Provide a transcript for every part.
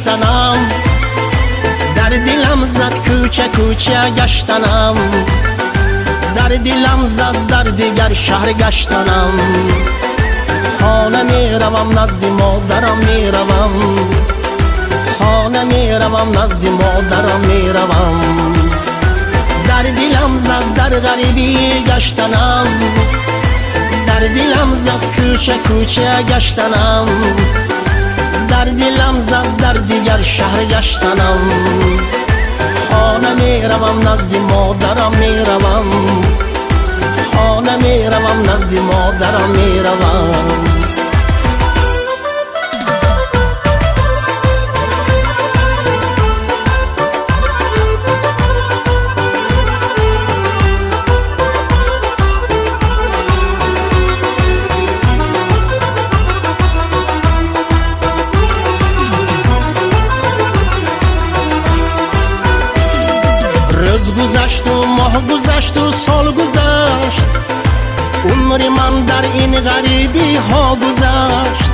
گشتنم، در دلم زد کوچه کوچه گشتنم، در دلم زد در دیگر شهر گشتنم. خانه می روم نزد مادرم می روم، خانه می روم نزد مادرم می روم. در دلم زد در غریبی گشتنم، در دلم زد کوچه کوچه گشتنم، در دلم زد در دیگر شهر گشتنم. خانه می روم نزد مادرم می روم، خانه می روم نزد مادرم می روم. روز گذشت و ماه گذشت و سال گذشت، عمر من در این غریبی ها گذشت.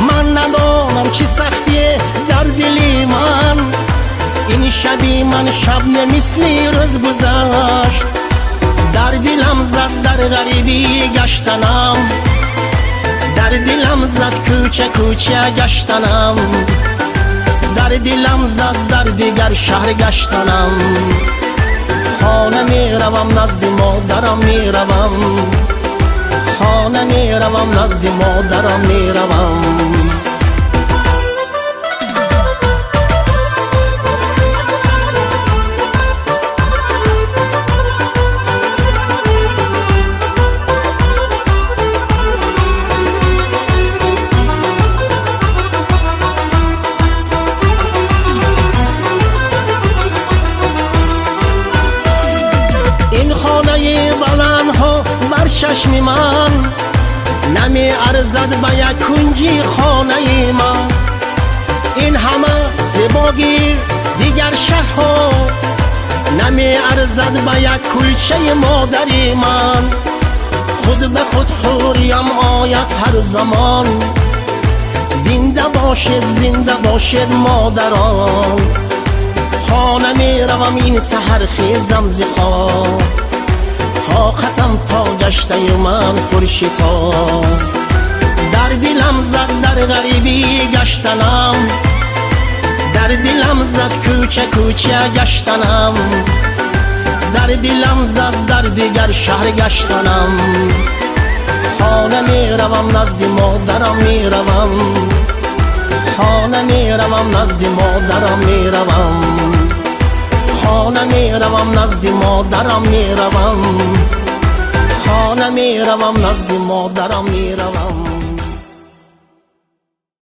من ندانم چی سختیه در دلی من، این شبی من شب نمیسلی روز گذشت. در دلم زد در غریبی گشتنم، در دلم زد کوچه کوچه گشتنم، در دلم زد در دیگر شهر گشتنم. خانه می روم نزد مادرم می روم، خانه می روم نزد مادرم می روم. این خانه بلند ها بر چشم من، نمی ارزد به یک کنجی خانه من. این همه زیبایی دیگر شهرها، نمی ارزد به یک کلچه مادری من. خود به خود خوریم آید هر زمان، زنده باشد مادران. خانه می روم این سحر خیزم ز خواب، طاقتم تا گشته من پرشتا. در دلم زد در غریبی گشتنم، در دلم زد کوچه کوچه گشتنم، در دلم زد در دیگر شهر گشتنم. خانه می روم نزد مادرم می روم، خانه می روم نزد مادرم می روم، خانه می روم نزد مادرم می روم، خانه می روم نزد مادرم می روم.